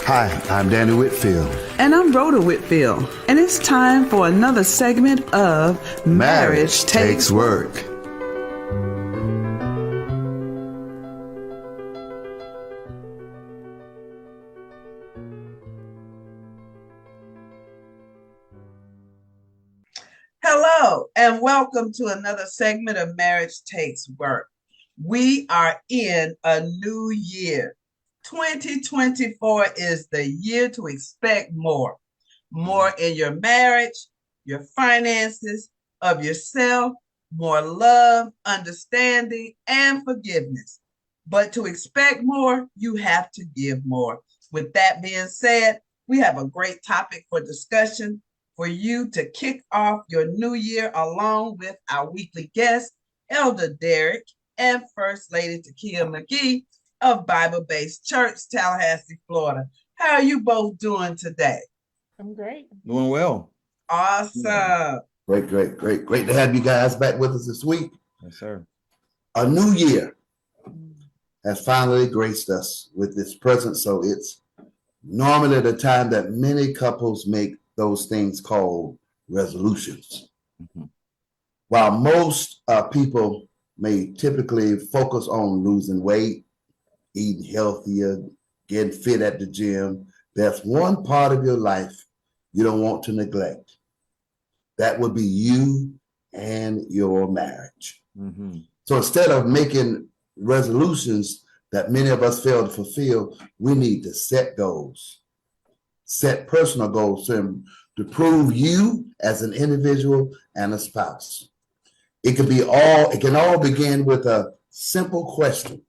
Hi, I'm Danny Whitfield. And I'm Rhoda Whitfield. And it's time for another segment of Marriage Takes Work. Hello, and welcome to another segment of Marriage Takes Work. We are in a new year. 2024 is the year to expect more. More in your marriage, your finances, of yourself, more love, understanding, and forgiveness. But to expect more, you have to give more. With that being said, we have a great topic for discussion for you to kick off your new year along with our weekly guest, Elder Darrick, and First Lady Takia McGhee of Bible-Based Church, Tallahassee, Florida. How are you both doing today? I'm great. Doing well. Awesome. Great to have you guys back with us this week. Yes, sir. A new year has finally graced us with its presence, so it's normally the time that many couples make those things called resolutions. Mm-hmm. While most people may typically focus on losing weight, eating healthier, getting fit at the gym, there's one part of your life you don't want to neglect. That would be you and your marriage. Mm-hmm. So instead of making resolutions that many of us fail to fulfill, we need to set goals, set personal goals to prove you as an individual and a spouse. It can all begin with a simple question.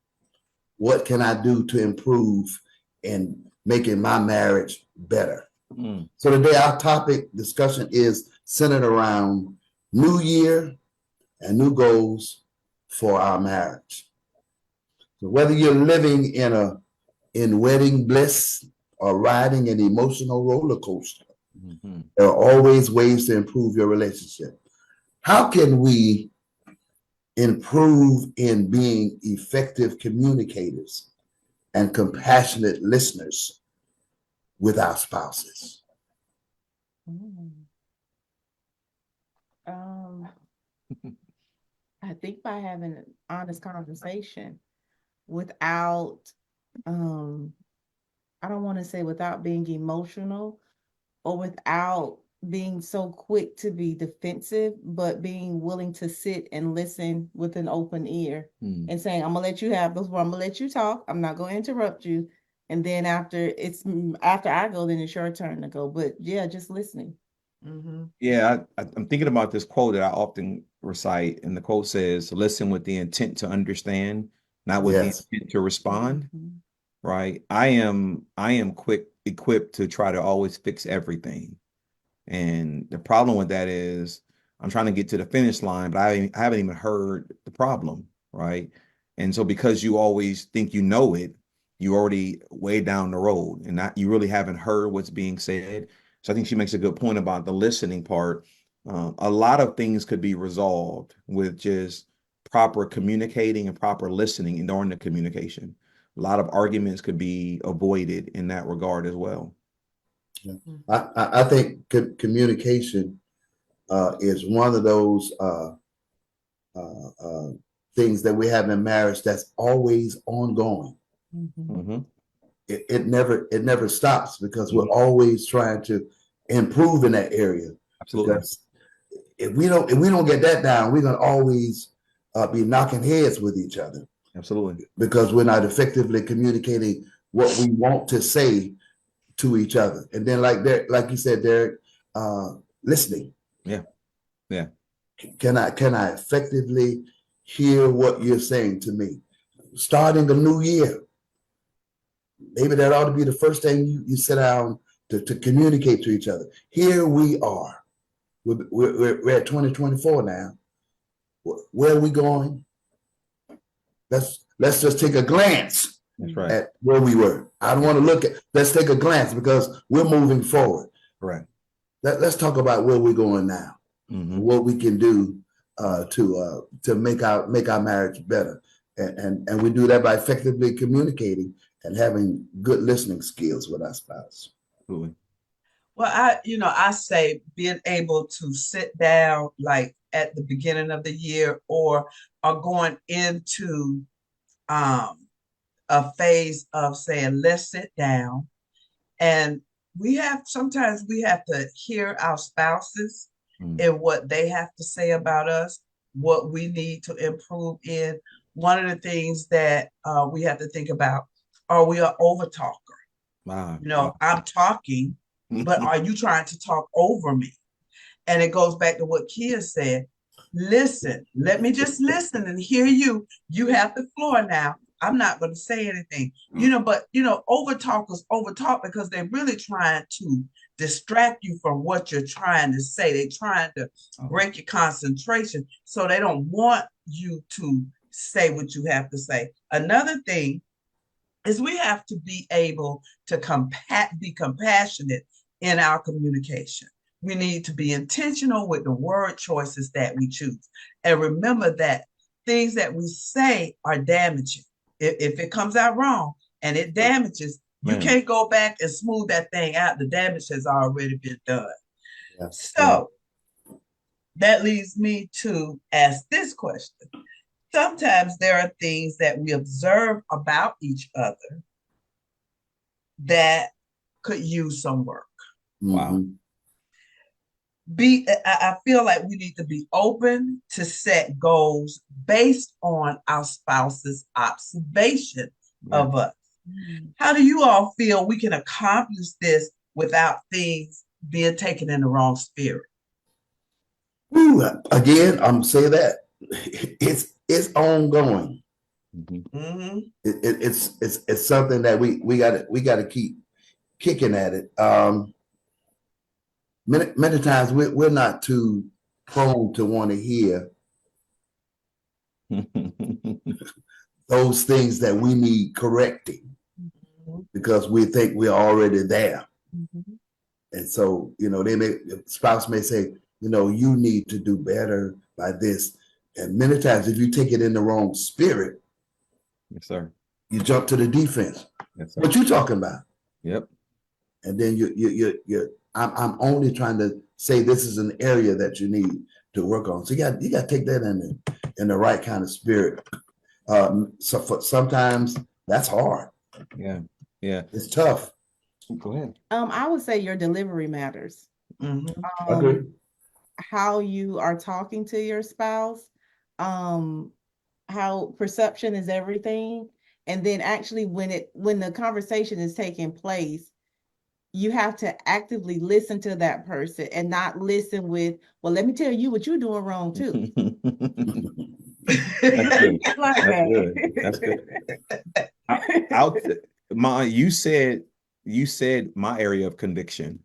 What can I do to improve in making my marriage better? Mm. So today our topic discussion is centered around new year and new goals for our marriage. So whether you're living in wedding bliss or riding an emotional roller coaster, Mm-hmm. there are always ways to improve your relationship. How can we improve in being effective communicators and compassionate listeners with our spouses? I think by having an honest conversation without, I don't want to say without being emotional or without being so quick to be defensive, but being willing to sit and listen with an open ear and saying, I'm gonna let you have this, I'm gonna let you talk, I'm not gonna interrupt you. And then after I go, then it's your turn to go. But yeah, just listening. Mm-hmm. Yeah, I'm thinking about this quote that I often recite, and the quote says, listen with the intent to understand, not with Yes. the intent to respond. Mm-hmm. Right. I am equipped to try to always fix everything. And the problem with that is I'm trying to get to the finish line, but I haven't even heard the problem. Right. And so because you always think you know it, you already way down the road and you really haven't heard what's being said. So I think she makes a good point about the listening part. A lot of things could be resolved with just proper communicating and proper listening during the communication. A lot of arguments could be avoided in that regard as well. Yeah. I think communication is one of those things that we have in marriage that's always ongoing. Mm-hmm. Mm-hmm. It never stops because we're always trying to improve in that area. Absolutely. Because if we don't get that down, we're gonna always be knocking heads with each other. Absolutely. Because we're not effectively communicating what we want to say to each other. And then like you said, Darrick, listening. Yeah. Yeah. Can I effectively hear what you're saying to me? Starting a new year, maybe that ought to be the first thing you sit down to communicate to each other. Here we are. We're at 2024 now. Where are we going? Let's just take a glance. That's right. At where we were. I don't want to look at, let's take a glance because we're moving forward. Right. Let's talk about where we're going now, Mm-hmm. what we can do to make our marriage better. And we do that by effectively communicating and having good listening skills with our spouse. Absolutely. Well, I say being able to sit down like at the beginning of the year or going into um, a phase of saying, let's sit down. And sometimes we have to hear our spouses and what they have to say about us, what we need to improve in. One of the things that we have to think about, are we an over talker? Wow. I'm talking, but are you trying to talk over me? And it goes back to what Kia said. Listen, let me just listen and hear you. You have the floor now. I'm not going to say anything, but over talkers over talk because they're really trying to distract you from what you're trying to say. They're trying to break your concentration, so they don't want you to say what you have to say. Another thing is we have to be able to be compassionate in our communication. We need to be intentional with the word choices that we choose. And remember that things that we say are damaging. If it comes out wrong and it damages, you can't go back and smooth that thing out. The damage has already been done. Yeah. So that leads me to ask this question. Sometimes there are things that we observe about each other that could use some work. Wow. I feel like we need to be open to set goals based on our spouse's observation of us. How do you all feel we can accomplish this without things being taken in the wrong spirit? Again, I'm saying that it's ongoing. Mm-hmm. It's something that we got to keep kicking at it. Many times we're not too prone to want to hear those things that we need correcting because we think we're already there. And so, the spouse may say, you need to do better by this. And many times if you take it in the wrong spirit, yes, sir, you jump to the defense. Yes, sir. What you talking about? Yep. And then I'm only trying to say this is an area that you need to work on. So you got to take that in the right kind of spirit. Sometimes that's hard. Yeah. It's tough. Go ahead. I would say your delivery matters. Okay. How you are talking to your spouse, how perception is everything. And then actually when the conversation is taking place, you have to actively listen to that person and not listen with, well, let me tell you what you're doing wrong too. That's good. That's good. You said my area of conviction,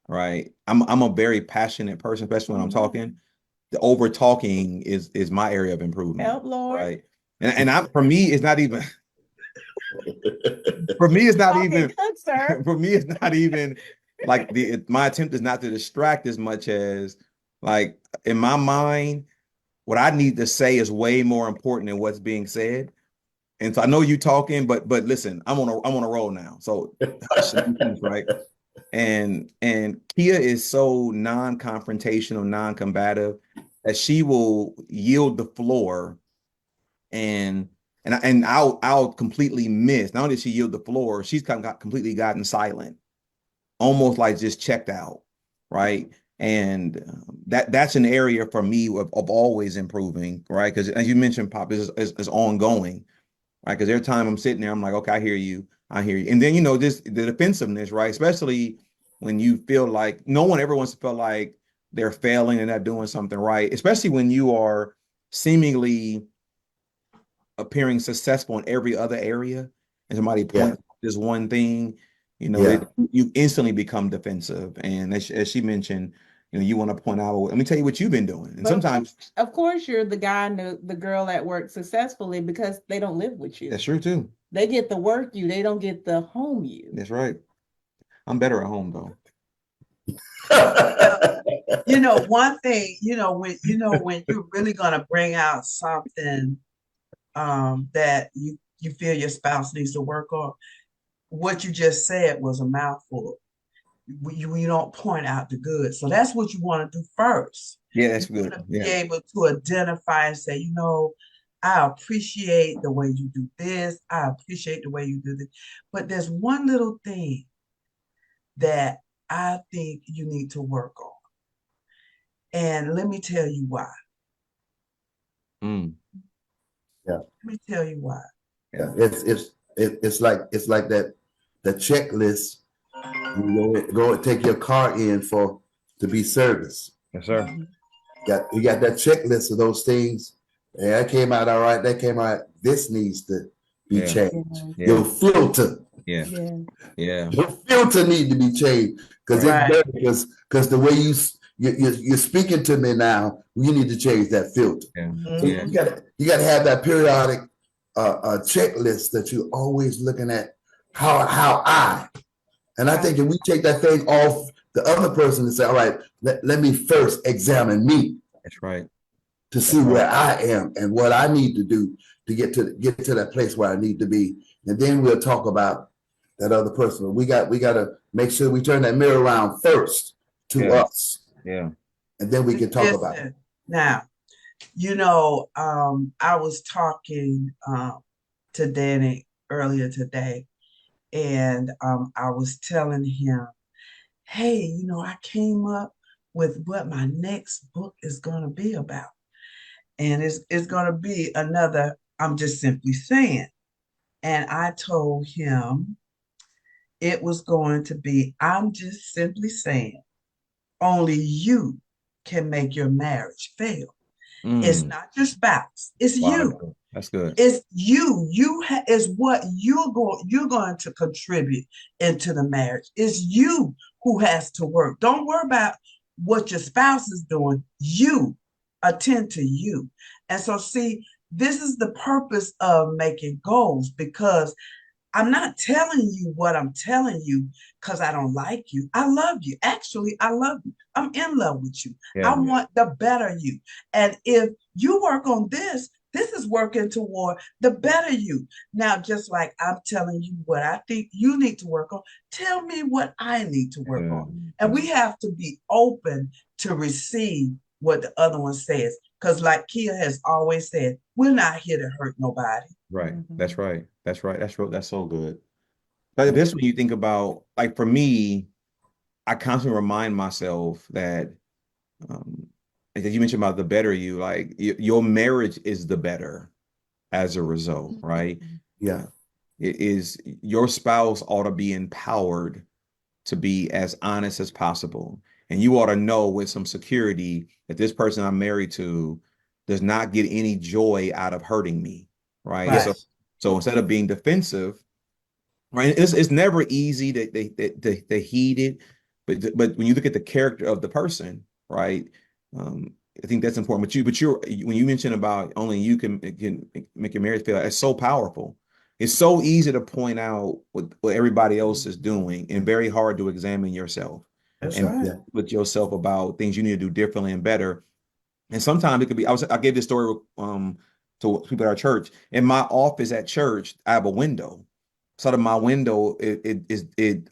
right? I'm a very passionate person, especially when I'm talking. The over talking is my area of improvement. Help, Lord. Right. And for me, it's not even for me, it's not even good, sir. For me, it's not even like my attempt is not to distract as much as like in my mind, what I need to say is way more important than what's being said. And so I know you talking, but listen, I'm on a roll now. So right. And Kia is so non-confrontational, non-combative that she will yield the floor and I'll completely miss. Not only did she yield the floor, she's completely gotten silent, almost like just checked out, right? And that's an area for me of always improving, right? Because as you mentioned, Pop, is ongoing, right? Because every time I'm sitting there, I'm like, okay, I hear you, and then just the defensiveness, right? Especially when you feel like no one ever wants to feel like they're failing and not doing something right, especially when you are seemingly appearing successful in every other area and somebody points this one thing, you instantly become defensive. And as she mentioned, you want to point out, let me tell you what you've been doing. And but sometimes, of course, you're the guy and the girl at work successfully because they don't live with you. That's true too. They get the work you, they don't get the home you. That's right. I'm better at home though. One thing, when you're really gonna bring out something that you you feel your spouse needs to work on. What you just said was a mouthful. You don't point out the good. So that's what you want to do first. Yeah, that's You want good. to be Yeah. able to identify and say, I appreciate the way you do this. I appreciate the way you do this. But there's one little thing that I think you need to work on. And let me tell you why. Mm. Let me tell you why. Yeah, it's like that checklist. You go and take your car in to be serviced. Yes, sir. You got that checklist of those things. And that came out all right. That came out. This needs to be Yeah. changed. Yeah. Your filter. Yeah. Yeah. Yeah. Your filter need to be changed because Right. it's better because the way you're speaking to me now, you need to change that filter. Yeah. So Yeah. you gotta have that periodic checklist that you're always looking at and I think if we take that thing off the other person and say, all right, let me first examine me That's right. to see where I am and what I need to do to get to that place where I need to be. And then we'll talk about that other person. But we got to make sure we turn that mirror around first to us. Yeah. And then we can talk about it. Now, I was talking to Danny earlier today, and I was telling him, hey, I came up with what my next book is going to be about. And it's going to be another, I'm just simply saying. And I told him it was going to be, I'm just simply saying, only you can make your marriage fail. It's not your spouse. It's you. That's good. It's you. Is what you're going to contribute into the marriage. It's you who has to work. Don't worry about what your spouse is doing. You attend to you. And so, see, this is the purpose of making goals, because I'm not telling you what I'm telling you because I don't like you. I love you. Actually, I love you. I'm in love with you. Yeah. I want the better you. And if you work on this is working toward the better you. Now, just like I'm telling you what I think you need to work on, tell me what I need to work on. And we have to be open to receive what the other one says. Because like Kia has always said, we're not here to hurt nobody. Right. That's right. That's right. That's so good. But this when you think about, like, for me, I constantly remind myself that as you mentioned about the better you, like your marriage is the better as a result, right? Yeah. It is, your spouse ought to be empowered to be as honest as possible. And you ought to know with some security that this person I'm married to does not get any joy out of hurting me, right? Right. So instead of being defensive, right? It's never easy to heed it, but when you look at the character of the person, right? I think that's important. But when you mention about only you can make your marriage feel, it's so powerful. It's so easy to point out what everybody else is doing, and very hard to examine yourself with yourself about things you need to do differently and better. And sometimes it could be, I gave this story to people at our church. In my office at church, I have a window. Outside of my window,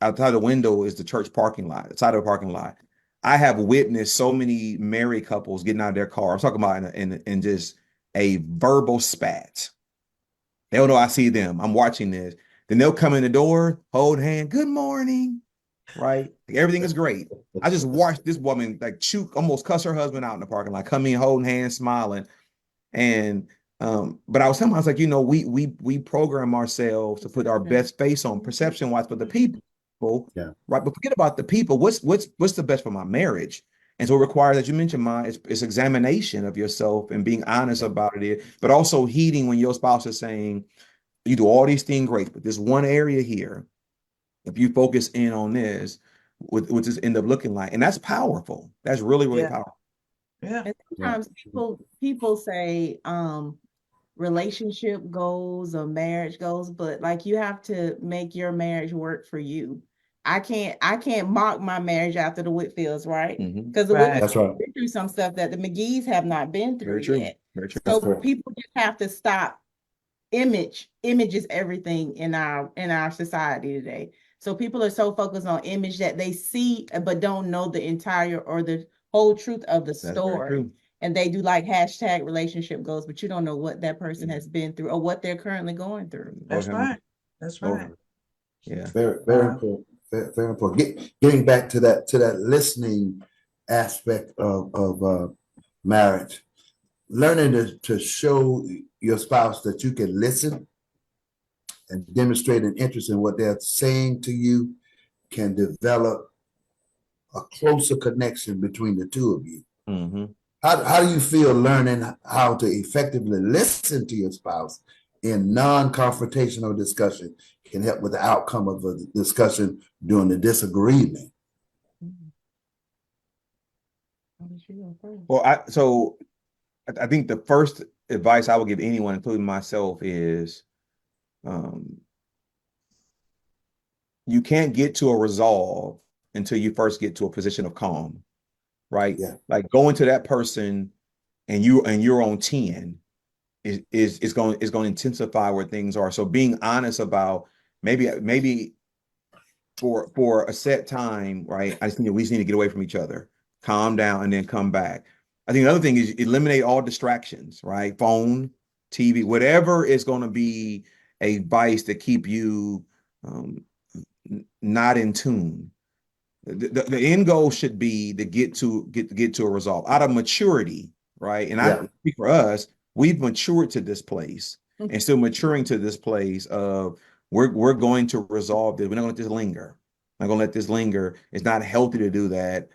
outside the window is the church parking lot, outside of the parking lot. I have witnessed so many married couples getting out of their car. I'm talking about in just a verbal spat. They don't know I see them. I'm watching this. Then they'll come in the door, hold hand, good morning, right? Everything is great. I just watched this woman almost cuss her husband out in the parking lot, come in holding hands, smiling. And but I was telling him, I was like, we program ourselves to put our best face on perception wise for the people, right? But forget about the people. What's the best for my marriage? And so it requires, as you mentioned, it's examination of yourself and being honest about it, but also heeding when your spouse is saying, you do all these things great, but there's one area here, if you focus in on this, what does end up looking like? And that's powerful. That's really, really powerful. Yeah. And sometimes people say relationship goals or marriage goals, but like you have to make your marriage work for you. I can't mock my marriage after the Whitfields, right? Because the Whitfields have been through some stuff that the McGhees have not been through yet. Very true. So people just have to stop image is everything in our society today. So people are so focused on image that they see but don't know the entire or the whole truth of the That's very story. true. And they do like hashtag relationship goals, but you don't know what that person has been through or what they're currently going through. That's Lord have right. That's Lord right. have- Yeah. Very, Wow. very important. Very, very important. Getting back to that listening aspect of marriage, learning to show your spouse that you can listen and demonstrate an interest in what they're saying to you can develop a closer connection between the two of you. Mm-hmm. How do you feel learning how to effectively listen to your spouse in non-confrontational discussion can help with the outcome of a discussion during the disagreement? Well, I think the first advice I would give anyone, including myself, is you can't get to a resolve until you first get to a position of calm, right? Yeah. Like going to that person and you're on 10 is going to intensify where things are. So being honest about maybe for a set time, right? We just need to get away from each other, calm down, and then come back. I think another thing is eliminate all distractions, right? Phone, TV, whatever is going to be a vice to keep you not in tune. The end goal should be to get to a resolve out of maturity, right? And I speak for us, we've matured to this place and still maturing to this place of we're going to resolve this. We're not going to let this linger. I'm not going to let this linger. It's not healthy to do that.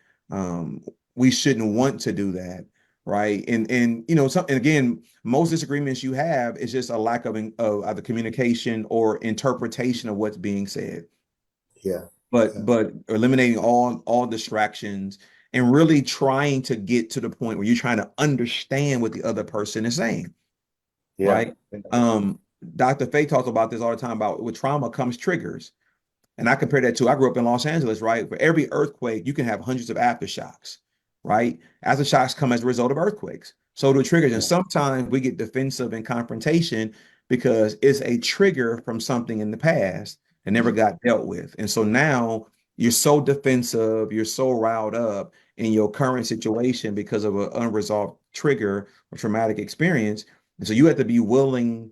We shouldn't want to do that, right? And and again, most disagreements you have is just a lack of either communication or interpretation of what's being said. Yeah. But eliminating all distractions and really trying to get to the point where you're trying to understand what the other person is saying. Yeah. Right. Dr. Faye talks about this all the time about with trauma comes triggers. And I compare that to, I grew up in Los Angeles, right? For every earthquake, you can have hundreds of aftershocks, right? Aftershocks come as a result of earthquakes. So do triggers. And sometimes we get defensive and confrontation because it's a trigger from something in the past that never got dealt with. And so now you're so defensive, you're so riled up in your current situation because of an unresolved trigger or traumatic experience. And so you have to be willing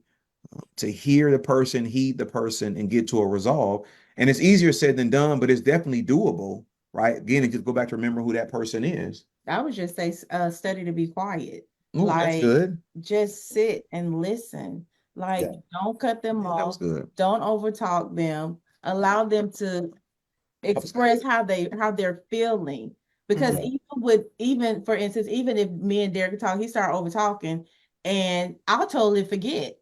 to hear the person, heed the person, and get to a resolve. And it's easier said than done, but it's definitely doable, right? Again, and just go back to remember who that person is. I would just say study to be quiet. Ooh, that's good. Just sit and listen. Don't cut them off. That was good. Don't overtalk them. Allow them to express how they're feeling. Because even for instance, even if me and Darrick talk, he started over talking, and I'll totally forget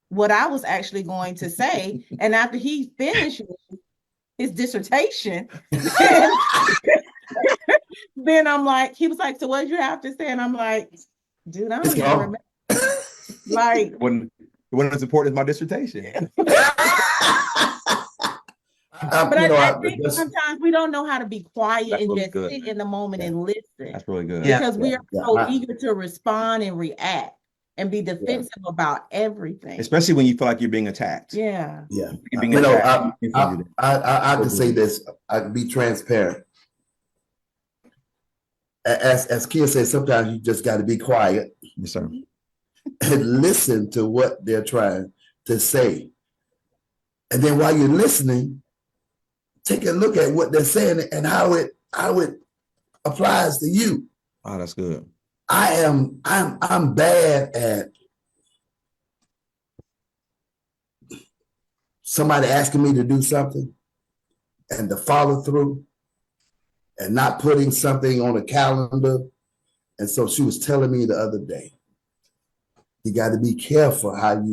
what I was actually going to say. And after he finished his dissertation, then I'm like, he was like, so what did you have to say? And I'm like, dude, I don't even remember. Like, when as important as my dissertation. But I think sometimes we don't know how to be quiet and really just good. sit in the moment and listen. That's really good. Because we are so eager to respond and react and be defensive about everything. Especially when you feel like you're being attacked. Yeah. You're being attacked. I can say this, I can be transparent. As Kia said, sometimes you just got to be quiet. Yes, sir. And listen to what they're trying to say. And then while you're listening, take a look at what they're saying and how it applies to you. Oh, that's good. I'm bad at somebody asking me to do something and to follow through and not putting something on a calendar. And so she was telling me the other day, you got to be careful how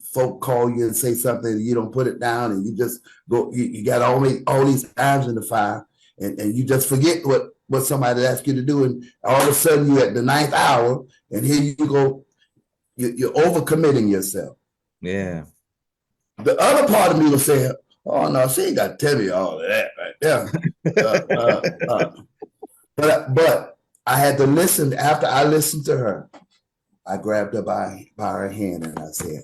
folk call you and say something and you don't put it down and you just go, you got all these irons in the fire and you just forget what somebody asked you to do. And all of a sudden you're at the 9th hour and here you go, you're overcommitting yourself. Yeah. The other part of me was saying, oh no, she ain't got to tell me all of that right there. But I had to listen. After I listened to her, I grabbed her by her hand and I said,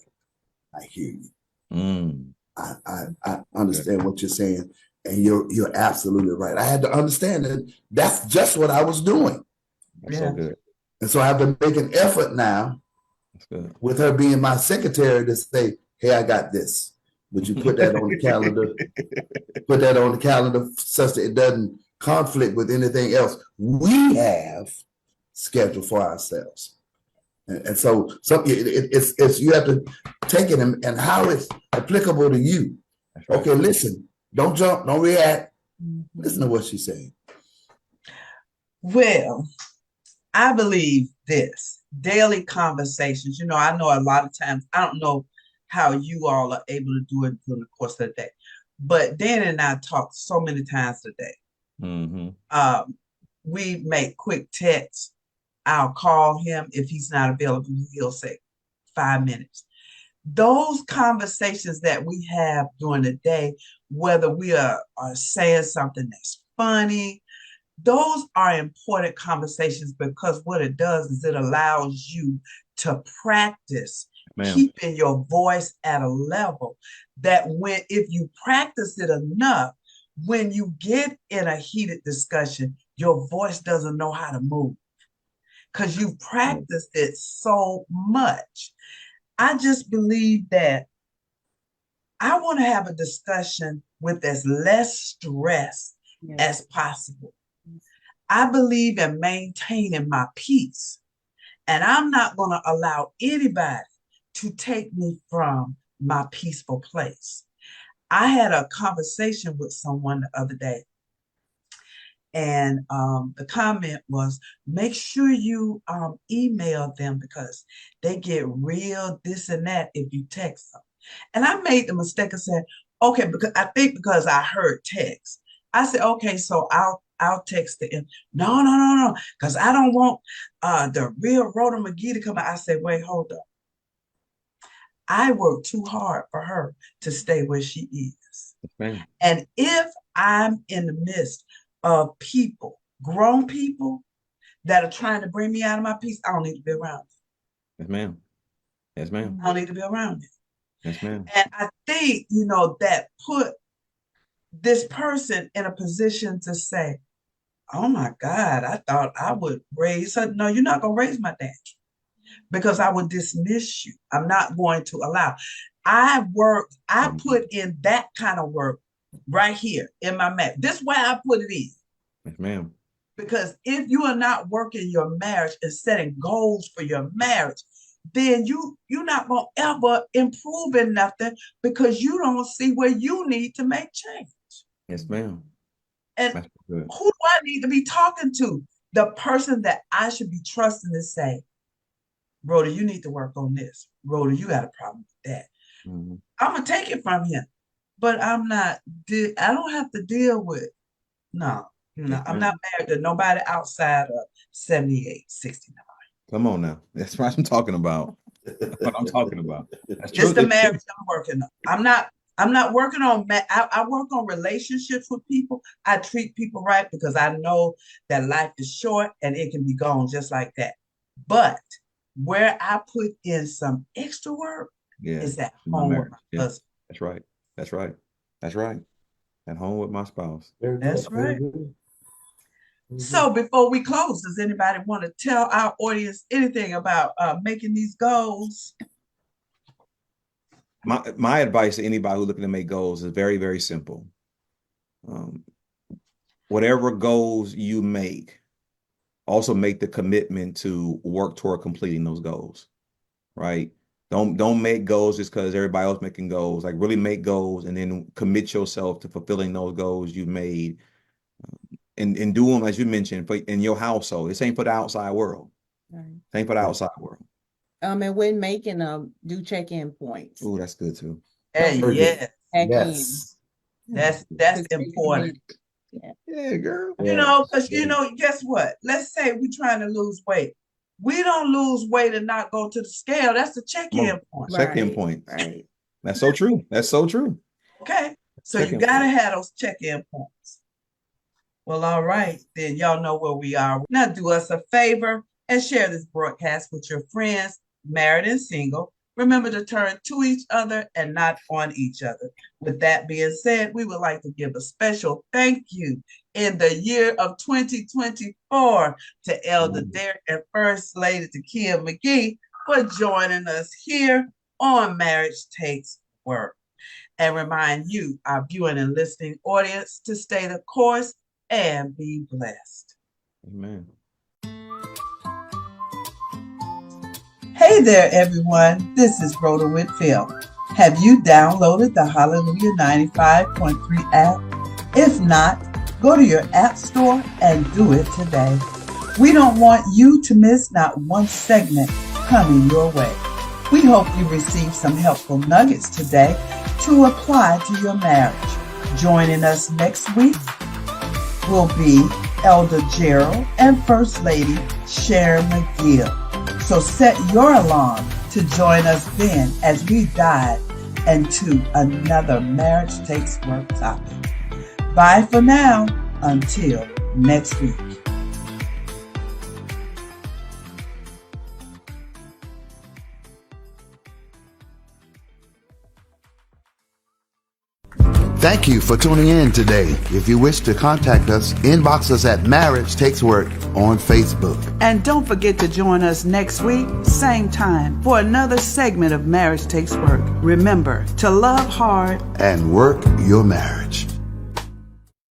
I hear you. Mm. I understand what you're saying, and you're absolutely right. I had to understand that that's just what I was doing. That's so Yeah. good. And so I have to make an effort now That's good. with her being my secretary to say, hey, I got this. Would you put that on the calendar? Put that on the calendar such that it doesn't conflict with anything else we have scheduled for ourselves. And so it's you have to take it and how it's applicable to you. That's right. Okay, listen, don't jump, don't react. Mhm. Listen to what she's saying. Well, I believe this daily conversations. You know, I know a lot of times, I don't know how you all are able to do it during the course of the day, but Dan and I talk so many times a day. Mm-hmm. We make quick texts. I'll call him. If he's not available, he'll say 5 minutes. Those conversations that we have during the day, whether we are saying something that's funny, those are important conversations because what it does is it allows you to practice Ma'am. keeping your voice at a level that if you practice it enough, when you get in a heated discussion, your voice doesn't know how to move because you've practiced it so much. I just believe that I want to have a discussion with as less stress Yes. as possible. I believe in maintaining my peace, and I'm not going to allow anybody to take me from my peaceful place. I had a conversation with someone the other day, and the comment was, make sure you email them because they get real this and that if you text them. And I made the mistake of saying, okay, because I heard text. I said, okay, so I'll text them. No, because I don't want the real Rhoda McGhee to come out. I said, wait, hold up. I worked too hard for her to stay where she is. Ma'am. And if I'm in the midst of people, grown people that are trying to bring me out of my peace, I don't need to be around them. Yes, ma'am. Yes, ma'am. I don't need to be around them. Yes, ma'am. And I think, that put this person in a position to say, oh my God, I thought I would raise her. No, you're not going to raise my dad because I would dismiss you. I'm not going to allow. I put in that kind of work right here in my marriage. This is why I put it in. Yes, ma'am. Because if you are not working your marriage and setting goals for your marriage, then you're not going to ever improve in nothing because you don't see where you need to make change. Yes, ma'am. And That's good. who do I need to be talking to? The person that I should be trusting to say, Rhoda, you need to work on this. Rhoda, you got a problem with that. Mm-hmm. I'm going to take it from him. But I don't have to deal with, no, Yes, I'm ma'am. not married to nobody outside of 78, 69. Come on now. That's what I'm talking about. That's what I'm talking about. That's true. It's the marriage I'm working on. I'm not working on, I work on relationships with people. I treat people right because I know that life is short and it can be gone just like that. But where I put in some extra work is at my home with marriage. my Yeah. husband. That's right. That's right. That's right. At home with my spouse. Very good, That's very right. good. So before we close, does anybody want to tell our audience anything about making these goals? My advice to anybody who's looking to make goals is very, very simple. Whatever goals you make, also make the commitment to work toward completing those goals, right? Don't make goals just because everybody else making goals. Like really make goals and then commit yourself to fulfilling those goals you made. And do them, as you mentioned, in your household. This ain't for the outside world. Right. This ain't for the outside world. And when making them, do check-in points. Oh, that's good too. Hey, Very good. yes, Yes. that's important. Yeah, girl. Because guess what? Let's say we're trying to lose weight. We don't lose weight and not go to the scale. That's the check-in point. Check-in point. Right. That's so true. That's so true. Okay. So Check-in you gotta point. have those check-in points. Well, all right, then y'all know where we are. Now do us a favor. and share this broadcast with your friends, married and single. Remember to turn to each other and not on each other. With that being said, we would like to give a special thank you in the year of 2024 to Elder Darrick and First Lady Takia McGhee for joining us here on Marriage Takes Work. And remind you, our viewing and listening audience, to stay the course and be blessed. Amen. Hey there, everyone. This is Rhoda Whitfield. Have you downloaded the Hallelujah 95.3 app? If not, go to your app store and do it today. We don't want you to miss not one segment coming your way. We hope you receive some helpful nuggets today to apply to your marriage. Joining us next week will be Elder Gerald and First Lady Sharon McGhee. So set your alarm to join us then as we dive into another Marriage Takes Work topic. Bye for now, until next week. Thank you for tuning in today. If you wish to contact us, inbox us at Marriage Takes Work on Facebook. And don't forget to join us next week, same time, for another segment of Marriage Takes Work. Remember to love hard And work your marriage.